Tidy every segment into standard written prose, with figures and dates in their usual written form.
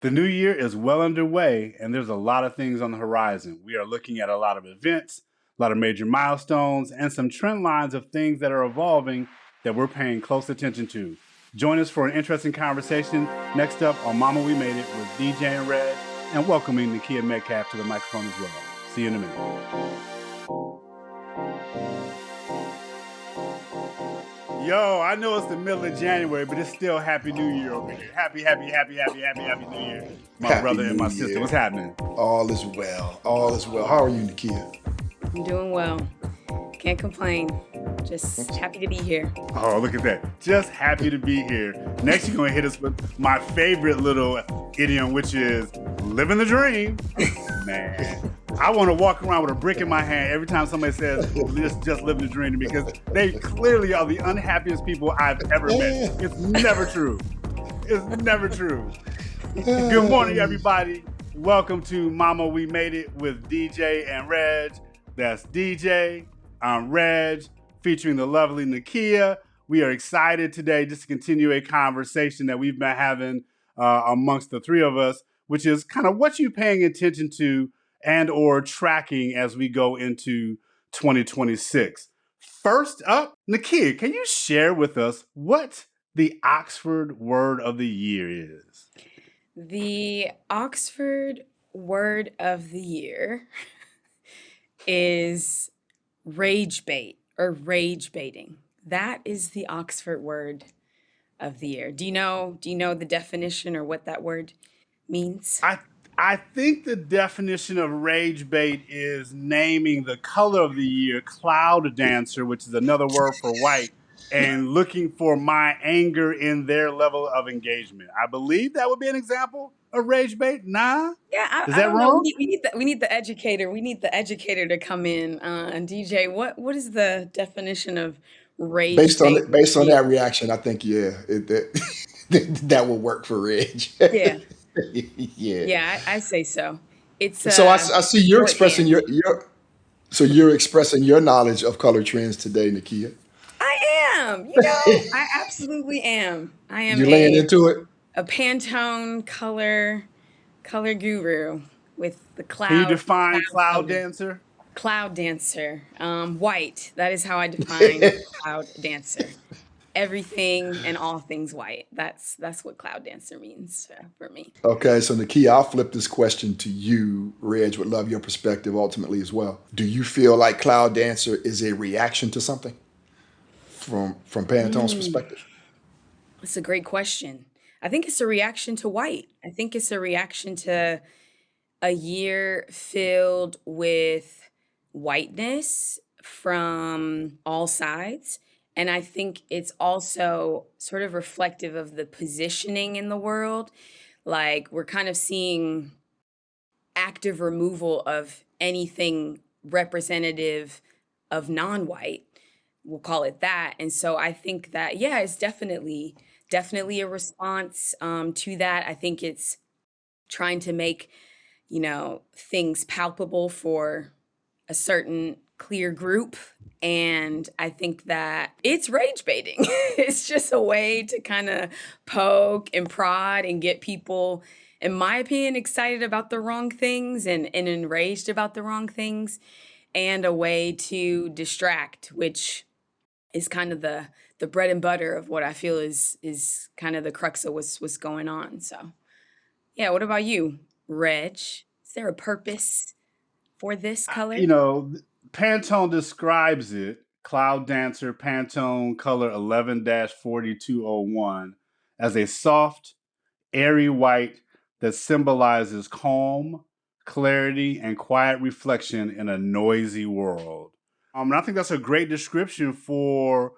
The new year is well underway, and there's a lot of things on the horizon. We are looking at a lot of events, a lot of major milestones, and some trend lines of things that are evolving that we're paying close attention to. Join us for an interesting conversation next up on Mama We Made It with DJ and Reg, and welcoming Nakeia Medcalf to the microphone as well. See you in a minute. Yo, I know it's the middle of January, but it's still Happy New Year over here. Happy New Year. My Happy brother and New my sister. Year. What's happening? All is well. All is well. How are you, Nakeia? I'm doing well. Can't complain. Just happy to be here. Oh, look at that. Just happy to be here. Next, you're going to hit us with my favorite little idiom, which is living the dream. Man, I want to walk around with a brick in my hand every time somebody says, just living the dream to me, because they clearly are the unhappiest people I've ever met. It's never true. It's never true. Good morning, everybody. Welcome to Mama We Made It with DJ and Reg. That's DJ. I'm Reg, featuring the lovely Nakeia. We are excited today just to continue a conversation that we've been having amongst the three of us, which is kind of what you're paying attention to and or tracking as we go into 2026. First up, Nakeia, can you share with us what the Oxford word of the year is? The Oxford word of the year is rage bait or rage baiting. That is the Oxford word of the year. Do you know the definition or what that word means? I think the definition of rage bait is naming the color of the year cloud dancer, which is another word for white, and looking for my anger in their level of engagement. I believe that would be an example of rage bait. Nah? Yeah, Is I that don't know. wrong? We need the educator. We need the educator to come in. And DJ, what is the definition of rage bait? Based on that reaction, I think that will work for Reg. Yeah, Yeah. yeah, I say so. It's So I see you're expressing shorthand. you're expressing your knowledge of color trends today, Nakeia. I am. I absolutely am. I am You laying into it? a Pantone color guru with the Can you cloud define cloud color. dancer? Cloud dancer. White. That is how I define cloud dancer. Everything and all things white. That's what cloud dancer means for me. Okay, so Nakeia, I'll flip this question to you. Reg would love your perspective ultimately as well. Do you feel like Cloud Dancer is a reaction to something from Pantone's Mm, perspective? that's a great question. I think it's a reaction to white. I think it's a reaction to a year filled with whiteness from all sides. And I think it's also sort of reflective of the positioning in the world. Like we're kind of seeing active removal of anything representative of non-white, we'll call it that. And so I think that, yeah, it's definitely a response to that. I think it's trying to make things palpable for a certain clear group. And I think that it's rage baiting. It's just a way to kind of poke and prod and get people, in my opinion, excited about the wrong things and enraged about the wrong things, and a way to distract, which is kind of the bread and butter of what I feel is kind of the crux of what's going on. So yeah, what about you, Reg? Is there a purpose for this color? You know, Pantone describes it, Cloud Dancer Pantone Color 11 4201, as a soft, airy white that symbolizes calm, clarity, and quiet reflection in a noisy world. And I think that's a great description for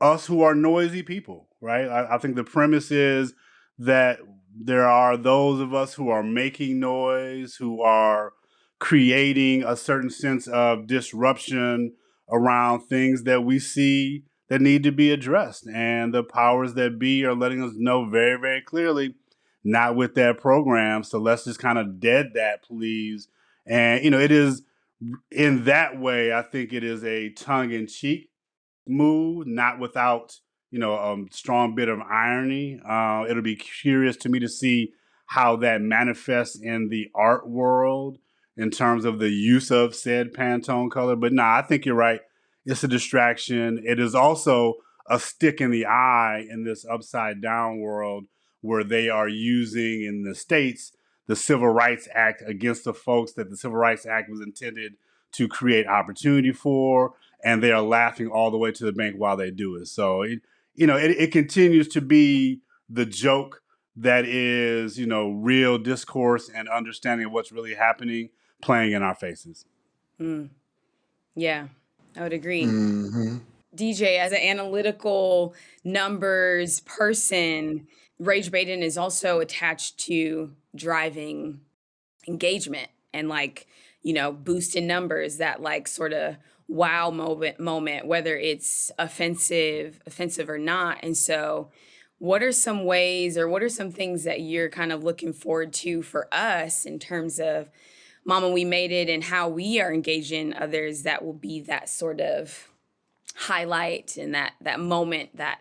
us who are noisy people, right? I think the premise is that there are those of us who are making noise, who are creating a certain sense of disruption around things that we see that need to be addressed. And the powers that be are letting us know very, very clearly, not with that program. So let's just kind of dead that, please. And, it is in that way, I think it is a tongue in cheek move, not without, a strong bit of irony. It'll be curious to me to see how that manifests in the art world in terms of the use of said Pantone color. But nah, I think you're right. It's a distraction. It is also a stick in the eye in this upside down world where they are using in the States the Civil Rights Act against the folks that the Civil Rights Act was intended to create opportunity for, and they are laughing all the way to the bank while they do it. So it continues to be the joke that is, real discourse and understanding of what's really happening playing in our faces. Yeah, I would agree. DJ, as an analytical numbers person, rage baiting is also attached to driving engagement and boosting numbers, that sort of wow moment, whether it's offensive or not. And so what are some ways, or what are some things that you're kind of looking forward to for us in terms of Mama We Made It and how we are engaging others that will be that sort of highlight and that moment that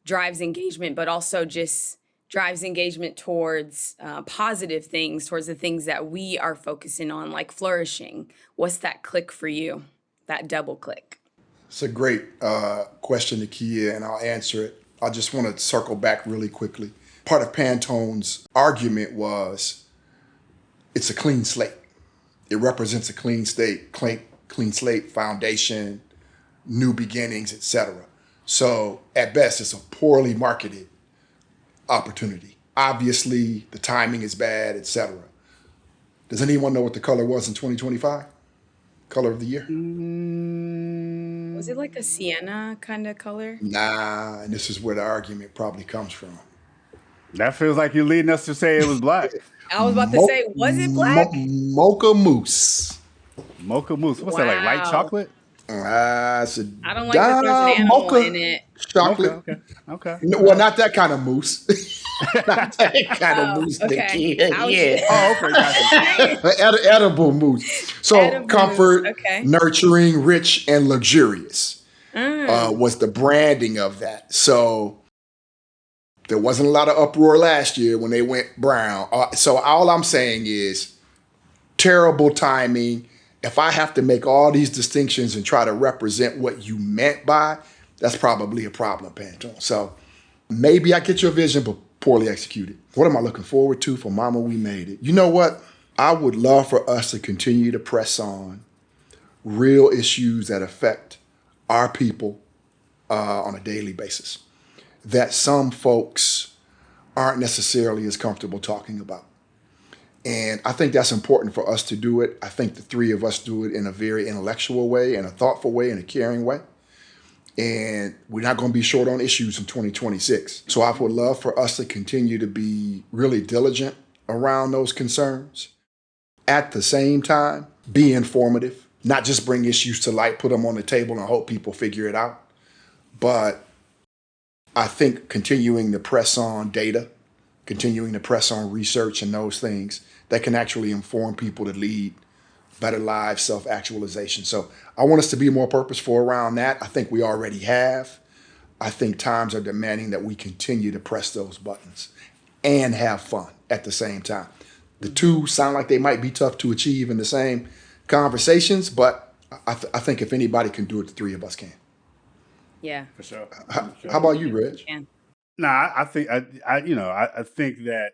drives engagement, but also just drives engagement towards positive things, towards the things that we are focusing on, like flourishing? What's that click for you, that double click? It's a great question, Nakeia, and I'll answer it. I just want to circle back really quickly. Part of Pantone's argument was it's a clean slate. It represents a clean slate foundation, new beginnings, etc. So at best, it's a poorly marketed opportunity. Obviously, the timing is bad, etc. Does anyone know what the color was in 2025? Color of the year? Was it like a sienna kind of color? Nah, and this is where the argument probably comes from. That feels like you're leading us to say it was black. I was about to say, was it black? Mocha mousse. Mocha mousse. What's that, like light chocolate? It's a I don't like that there's an animal mocha in it. chocolate. Okay. No, well, not that kind of mousse. Not that kind of mousse. Okay. Yeah. Oh, okay. Gotcha. Edible mousse. So Edible comfort, mousse. Okay. nurturing, rich, and luxurious was the branding of that. So there wasn't a lot of uproar last year when they went brown. So all I'm saying is terrible timing. If I have to make all these distinctions and try to represent what you meant by, that's probably a problem, Pantone. So maybe I get your vision, but poorly executed. What am I looking forward to for Mama We Made It? You know what? I would love for us to continue to press on real issues that affect our people on a daily basis that some folks aren't necessarily as comfortable talking about. And I think that's important for us to do it. I think the three of us do it in a very intellectual way, in a thoughtful way, in a caring way. And we're not going to be short on issues in 2026. So I would love for us to continue to be really diligent around those concerns. At the same time, be informative, not just bring issues to light, put them on the table and hope people figure it out. But I think continuing to press on data, continuing to press on research and those things that can actually inform people to lead better lives, self-actualization. So I want us to be more purposeful around that. I think we already have. I think times are demanding that we continue to press those buttons and have fun at the same time. The two sound like they might be tough to achieve in the same conversations, but I think if anybody can do it, the three of us can. Yeah. For sure. How about you, Reg? Nah, I think I think that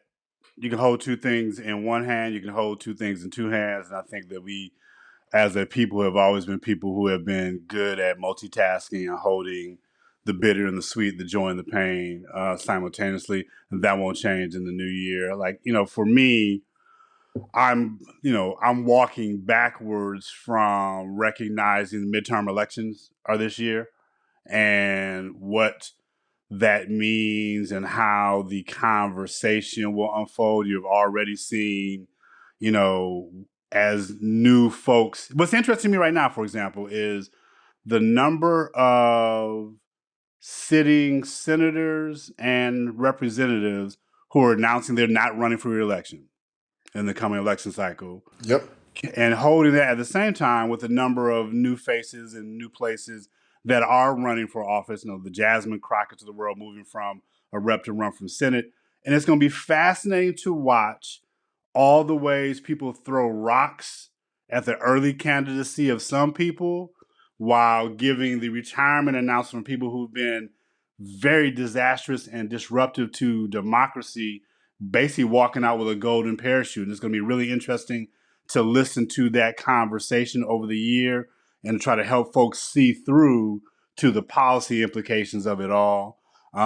you can hold two things in one hand, you can hold two things in two hands, and I think that we, as a people, have always been people who have been good at multitasking and holding the bitter and the sweet, the joy and the pain simultaneously, and that won't change in the new year. For me, I'm walking backwards from recognizing the midterm elections are this year and what that means and how the conversation will unfold. You've already seen, as new folks. What's interesting to me right now, for example, is the number of sitting senators and representatives who are announcing they're not running for re-election in the coming election cycle. Yep. And holding that at the same time with a number of new faces and new places that are running for office. The Jasmine Crockett's of the world moving from a rep to run from Senate. And it's going to be fascinating to watch all the ways people throw rocks at the early candidacy of some people while giving the retirement announcement from people who've been very disastrous and disruptive to democracy, basically walking out with a golden parachute. And it's going to be really interesting to listen to that conversation over the year and try to help folks see through to the policy implications of it all. We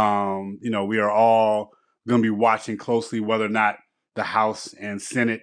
are all going to be watching closely whether or not the House and Senate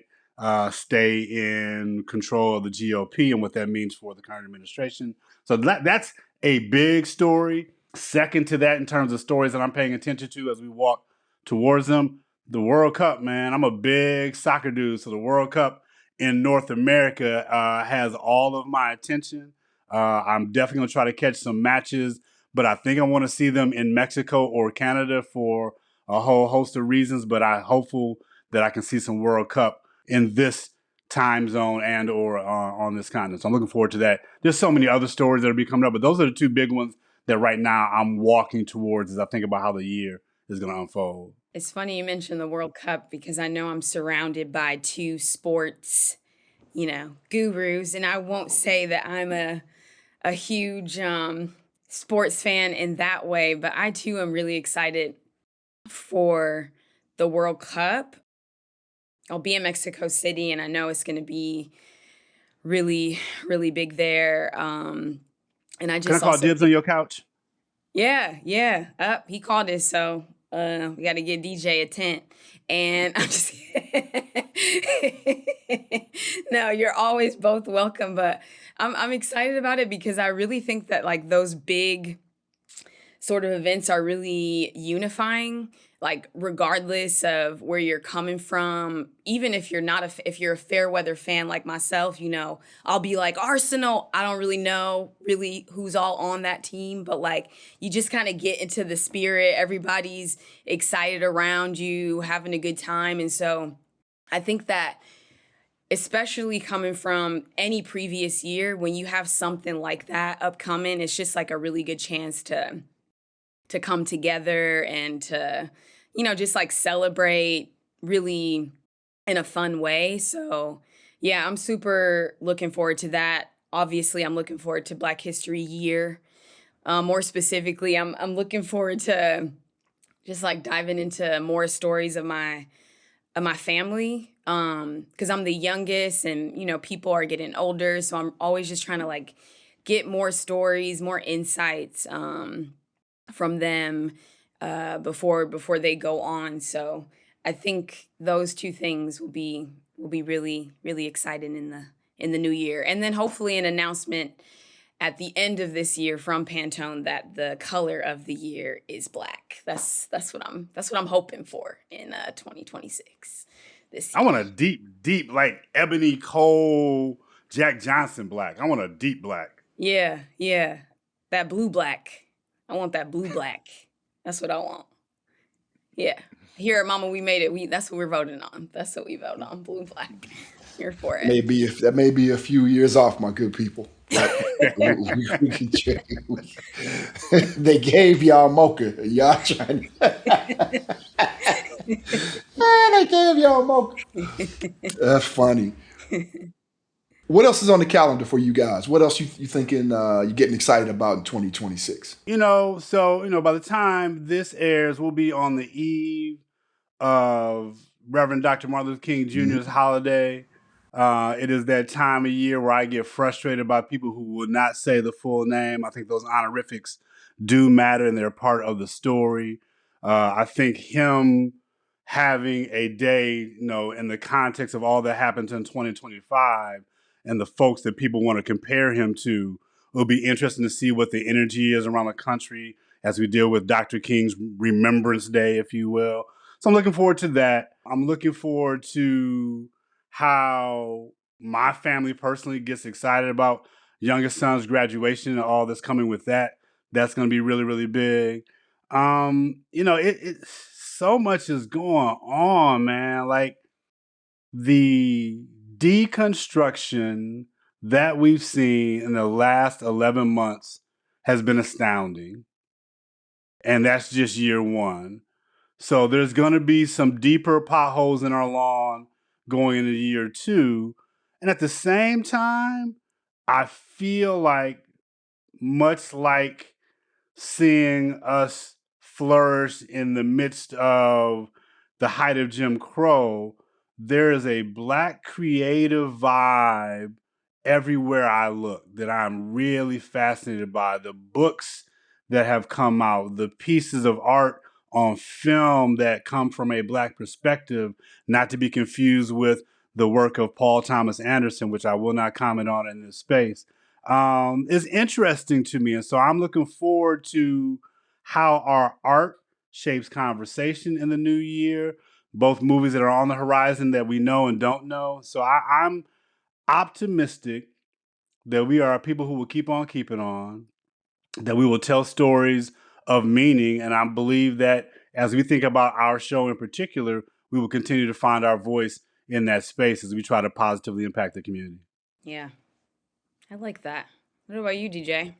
stay in control of the GOP and what that means for the current administration. So that's a big story. Second to that, in terms of stories that I'm paying attention to as we walk towards them, the World Cup, man. I'm a big soccer dude, so the World Cup in North America has all of my attention. I'm definitely going to try to catch some matches, but I think I want to see them in Mexico or Canada for a whole host of reasons, but I'm hopeful that I can see some World Cup in this time zone and or on this continent. So I'm looking forward to that. There's so many other stories that will be coming up, but those are the two big ones that right now I'm walking towards as I think about how the year is going to unfold. It's funny you mentioned the World Cup because I know I'm surrounded by two sports, gurus, and I won't say that I'm a huge sports fan in that way, but I too am really excited for the World Cup. I'll be in Mexico City, and I know it's going to be really, really big there. And I Can I just call also dibs on your couch? yeah. Up, he called us, so we got to get DJ a tent. And I'm just no, you're always both welcome, but I'm excited about it because I really think that like those big sort of events are really unifying, like regardless of where you're coming from. Even if you're not if you're a fair weather fan like myself, I'll be like Arsenal. I don't really know who's all on that team, but like you just kind of get into the spirit. Everybody's excited around you, having a good time. And so I think that especially coming from any previous year, when you have something like that upcoming, it's just like a really good chance to come together and to, just like celebrate really in a fun way. So yeah, I'm super looking forward to that. Obviously, I'm looking forward to Black History Year. More specifically, I'm looking forward to just like diving into more stories of my family. Because I'm the youngest, and people are getting older, so I'm always just trying to like get more stories, more insights from them before they go on. So I think those two things will be really, really exciting in the new year. And then hopefully an announcement at the end of this year from Pantone that the color of the year is black. That's what I'm hoping for in 2026 this I year. want a deep, like ebony coal Jack Johnson black. I want a deep black. Yeah. That blue black. I want that blue black. That's what I want. Yeah. Here at Mama We Made It. That's what we're voting on. That's what we vote on. Blue black. Here for it. That may be a few years off, my good people. But we can check. They gave y'all mocha. Y'all trying to they gave y'all mocha. That's funny. What else is on the calendar for you guys? What else you thinking you're getting excited about in 2026? By the time this airs, we'll be on the eve of Reverend Dr. Martin Luther King Jr.'s holiday. It is that time of year where I get frustrated by people who will not say the full name. I think those honorifics do matter and they're part of the story. I think him having a day, in the context of all that happened in 2025 and the folks that people want to compare him to, it'll be interesting to see what the energy is around the country as we deal with Dr. King's Remembrance Day, if you will. So I'm looking forward to that. I'm looking forward to how my family personally gets excited about youngest son's graduation and all that's coming with that. That's going to be really, really big. It so much is going on, man. Like the deconstruction that we've seen in the last 11 months has been astounding. And that's just year one. So there's going to be some deeper potholes in our lawn going into year 2. And at the same time, I feel like, much like seeing us flourish in the midst of the height of Jim Crow, there is a Black creative vibe everywhere I look that I'm really fascinated by. The books that have come out, the pieces of art on film that come from a Black perspective, not to be confused with the work of Paul Thomas Anderson, which I will not comment on in this space, is interesting to me. And so I'm looking forward to how our art shapes conversation in the new year, both movies that are on the horizon that we know and don't know. So I'm optimistic that we are people who will keep on keeping on, that we will tell stories of meaning. And I believe that as we think about our show in particular, we will continue to find our voice in that space as we try to positively impact the community. Yeah, I like that. What about you, DJ?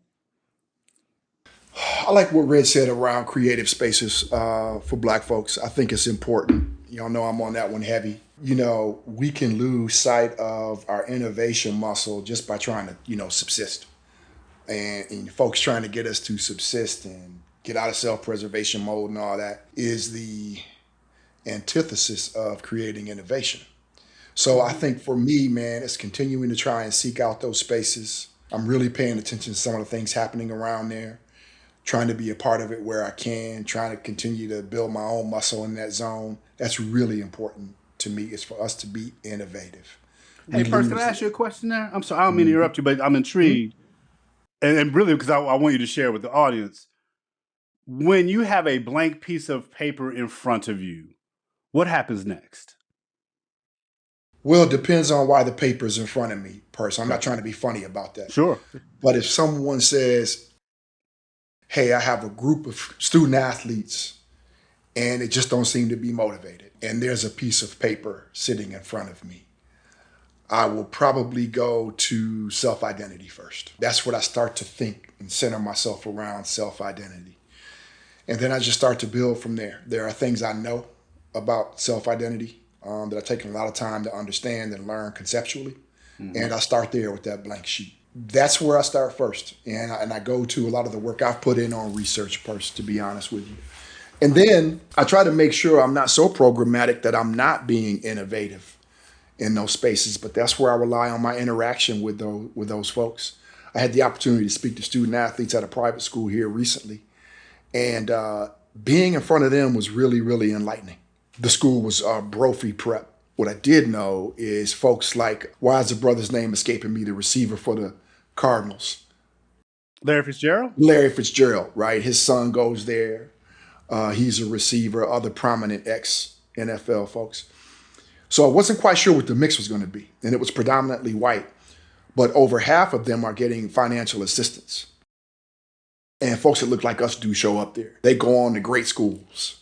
I like what Red said around creative spaces for Black folks. I think it's important. Y'all know I'm on that one heavy. We can lose sight of our innovation muscle just by trying to, subsist. And folks trying to get us to subsist and get out of self-preservation mode and all that is the antithesis of creating innovation. So I think for me, man, it's continuing to try and seek out those spaces. I'm really paying attention to some of the things happening around there, trying to be a part of it where I can, trying to continue to build my own muscle in that zone. That's really important to me, is for us to be innovative. Hey, first, can I ask you a question there? I'm sorry, I don't mean to interrupt you, but I'm intrigued. And really, because I want you to share with the audience. When you have a blank piece of paper in front of you, what happens next? Well, it depends on why the paper's in front of me, person. I'm not trying to be funny about that. Sure. But if someone says, hey, I have a group of student athletes and it just don't seem to be motivated, and there's a piece of paper sitting in front of me, I will probably go to self-identity first. That's what I start to think and center myself around, self-identity. And then I just start to build from there. There are things I know about self-identity that I've taken a lot of time to understand and learn conceptually. And I start there with that blank sheet. That's where I start first. And I go to a lot of the work I've put in on research first, to be honest with you. And then I try to make sure I'm not so programmatic that I'm not being innovative in those spaces. But that's where I rely on my interaction with those folks. I had the opportunity to speak to student athletes at a private school here recently. And being in front of them was really, really enlightening. The school was Brophy Prep. What I did know is folks like, why is the brother's name escaping me, the receiver for the Cardinals? Larry Fitzgerald? Larry Fitzgerald, right? His son goes there. He's a receiver, other prominent ex-NFL folks. So I wasn't quite sure what the mix was going to be. And it was predominantly white. But over half of them are getting financial assistance. And folks that look like us do show up there. They go on to great schools.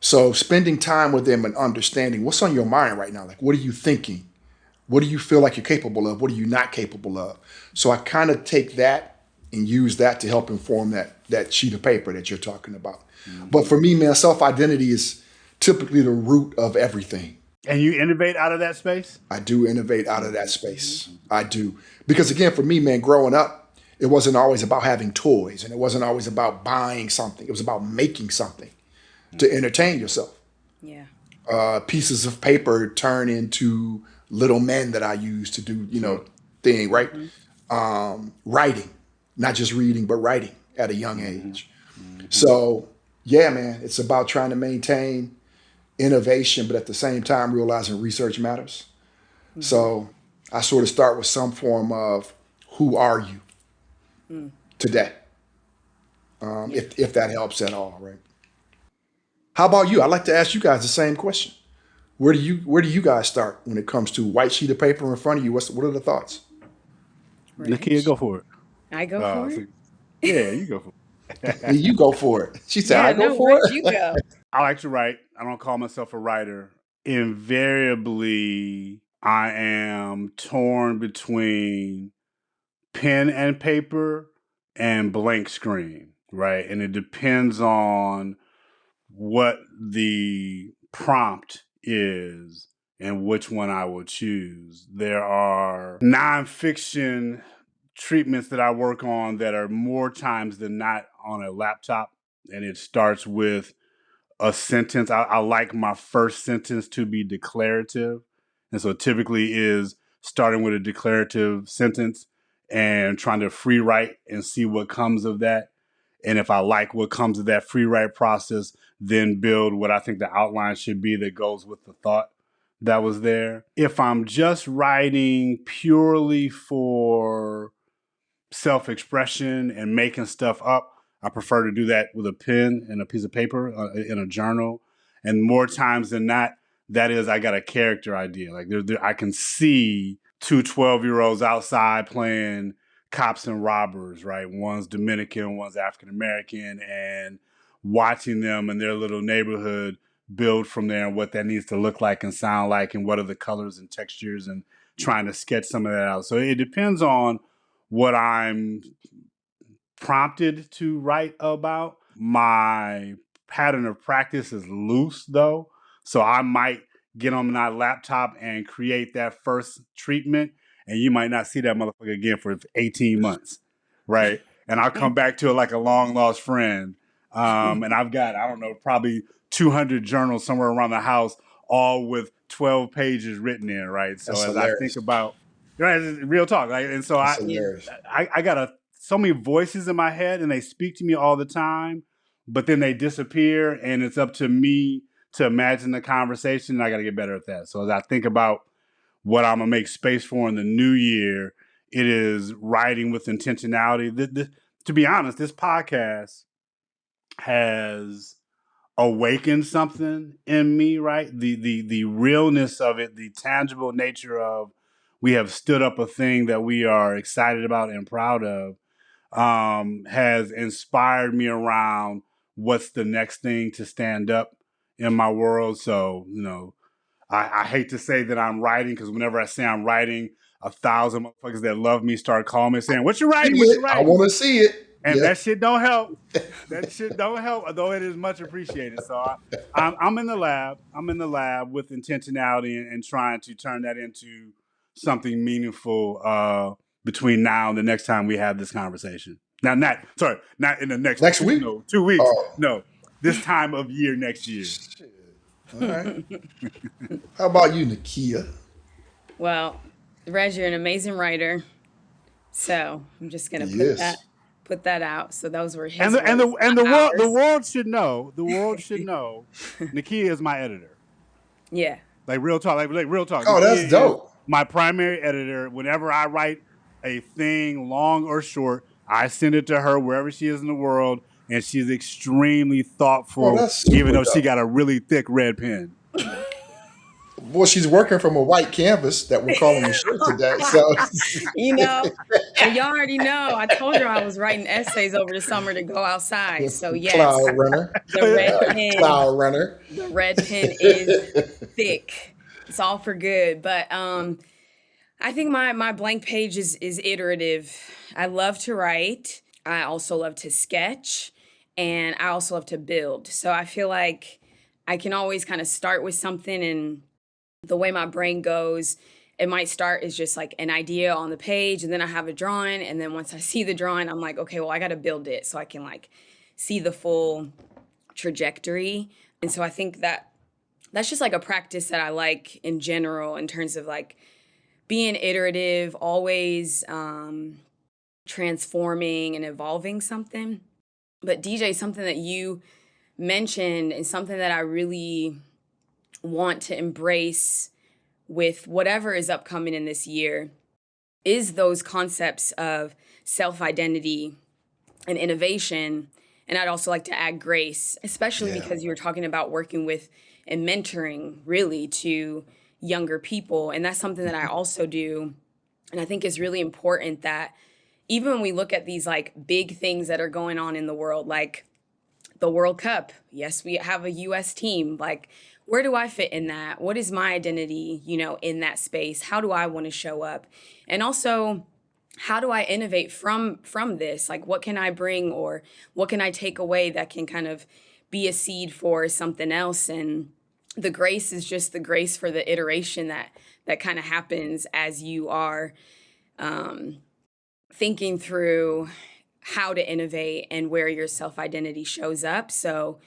So spending time with them and understanding what's on your mind right now. Like, what are you thinking? What do you feel like you're capable of? What are you not capable of? So I kind of take that and use that to help inform that sheet of paper that you're talking about. But for me, man, self-identity is typically the root of everything. And you innovate out of that space? I do innovate out of that space. I do. Because again, for me, man, growing up, it wasn't always about having toys, and it wasn't always about buying something. It was about making something to entertain yourself. Yeah. Pieces of paper turn into little men that I use to do, thing, right? Writing, not just reading, but writing at a young age. So yeah, man, it's about trying to maintain innovation, but at the same time, realizing research matters. So I sort of start with some form of, who are you today? If that helps at all, right? How about you? I'd like to ask you guys the same question. Where do you guys start when it comes to white sheet of paper in front of you? What are the thoughts? Nakeia, go for it. I go for it? Yeah, you go for it. You go for it. She said, Yeah, I go no, for where'd it. you go? I like to write. I don't call myself a writer. Invariably, I am torn between pen and paper and blank screen, right? And it depends on what the prompt is and which one I will choose. There are nonfiction treatments that I work on that are more times than not on a laptop, and it starts with a sentence. I like my first sentence to be declarative, and so it typically is starting with a declarative sentence and trying to free write and see what comes of that. And if I like what comes of that free write process, then build what I think the outline should be that goes with the thought that was there. If I'm just writing purely for self-expression and making stuff up, I prefer to do that with a pen and a piece of paper in a journal. And more times than not, that is, I got a character idea. Like I can see two 12-year-olds outside playing cops and robbers, right? One's Dominican, one's African-American, and watching them in their little neighborhood build from there and what that needs to look like and sound like and what are the colors and textures and trying to sketch some of that out. So it depends on what I'm prompted to write about. My pattern of practice is loose though. So I might get on my laptop and create that first treatment, and you might not see that motherfucker again for 18 months, right? And I'll come back to it like a long lost friend. And I've got, I don't know, probably 200 journals somewhere around the house, all with 12 pages written in, right? So That's as hilarious. I think about, right, real talk, right? And so That's hilarious. I got so many voices in my head, and they speak to me all the time, but then they disappear, and it's up to me to imagine the conversation, and I got to get better at that. So as I think about what I'm gonna make space for in the new year, it is writing with intentionality. To be honest, this podcast has awakened something in me, right? The realness of it, the tangible nature of we have stood up a thing that we are excited about and proud of, has inspired me around what's the next thing to stand up in my world. So, I hate to say that I'm writing, because whenever I say I'm writing, 1,000 motherfuckers that love me start calling me saying, "What you writing? What you I writing?" want to see it. And that shit don't help. That shit don't help, although it is much appreciated. So I'm in the lab. I'm in the lab with intentionality and trying to turn that into something meaningful between now and the next time we have this conversation. Now, not in the next week. 2 weeks. Oh. No, this time of year next year. Shit. All right. How about you, Nakeia? Well, Reg, you're an amazing writer. So I'm just gonna put that out. So those were his words, the world should know. The world should know. Nakeia is my editor. Yeah. Like real talk. Like real talk. Oh, Nakeia that's dope. My primary editor. Whenever I write a thing, long or short, I send it to her wherever she is in the world, and she's extremely thoughtful. That's super even though dope. she got a really thick red pen. Well, she's working from a white canvas that we're calling a shirt today. So, and y'all already know. I told her I was writing essays over the summer to go outside. So yes, Cloud runner. the red pen. Cloud runner. The red pen is thick. It's all for good. But I think my blank page is iterative. I love to write. I also love to sketch, and I also love to build. So I feel like I can always kind of start with something, and the way my brain goes, it might start as just like an idea on the page, and then I have a drawing, and then once I see the drawing, I'm like, okay, well, I got to build it so I can like see the full trajectory. And so I think that's just like a practice that I like in general, in terms of like being iterative, always transforming and evolving something. But DJ, something that you mentioned and something that I really want to embrace with whatever is upcoming in this year is those concepts of self-identity and innovation. And I'd also like to add grace, especially because you were talking about working with and mentoring really to younger people. And that's something that I also do. And I think it's really important that even when we look at these like big things that are going on in the world, like the World Cup, yes, we have a US team, like where do I fit in that? What is my identity, in that space? How do I want to show up? And also, how do I innovate from this? Like, what can I bring, or what can I take away that can kind of be a seed for something else. And the grace is just the grace for the iteration that kind of happens as you are thinking through how to innovate and where your self-identity shows up. So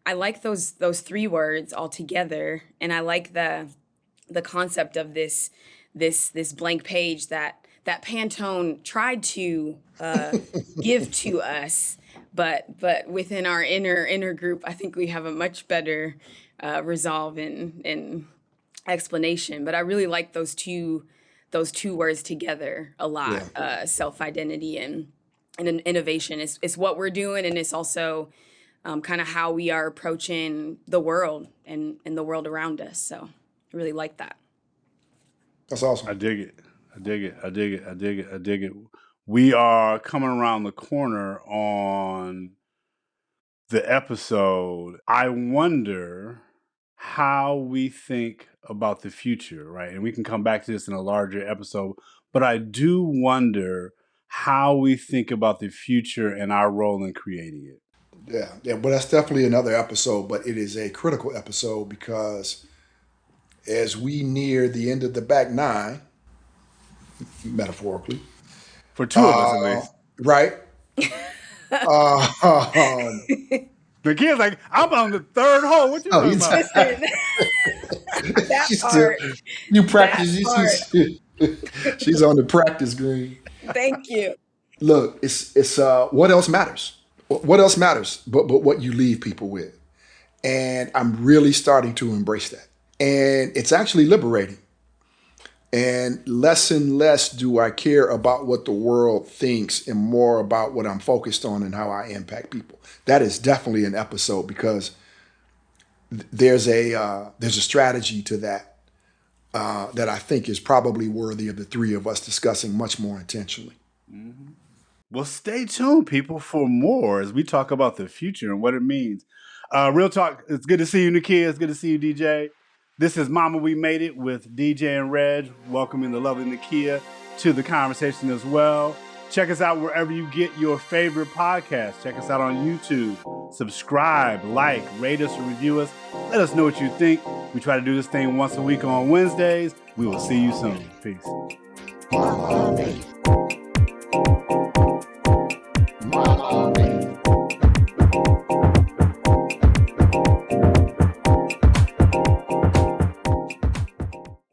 I like those three words all together, and I like the concept of this blank page that Pantone tried to give to us, but within our inner group, I think we have a much better resolve in explanation. But I really like those two words together a lot. Yeah. Self-identity and an innovation. It's what we're doing, and it's also kind of how we are approaching the world and the world around us. So I really like that. That's awesome. I dig it. I dig it. I dig it. I dig it. I dig it. We are coming around the corner on the episode. I wonder how we think about the future, right? And we can come back to this in a larger episode, but I do wonder how we think about the future and our role in creating it. Yeah, but that's definitely another episode, but it is a critical episode because as we near the end of the back nine, metaphorically, For two of us at least. right? The kid's like, I'm on the third hole. What you talking about? That She's part. you practice. That She's on the practice green. Thank you. Look, it's what else matters? What else matters but what you leave people with? And I'm really starting to embrace that. And it's actually liberating. And less do I care about what the world thinks and more about what I'm focused on and how I impact people. That is definitely an episode because there's a strategy to that that I think is probably worthy of the three of us discussing much more intentionally. Mm-hmm. Well, stay tuned, people, for more as we talk about the future and what it means. Real talk, it's good to see you, Nakeia. It's good to see you, DJ. This is Mama We Made It with DJ and Reg, welcoming the lovely Nakeia to the conversation as well. Check us out wherever you get your favorite podcasts. Check us out on YouTube. Subscribe, like, rate us, or review us. Let us know what you think. We try to do this thing once a week on Wednesdays. We will see you soon. Peace.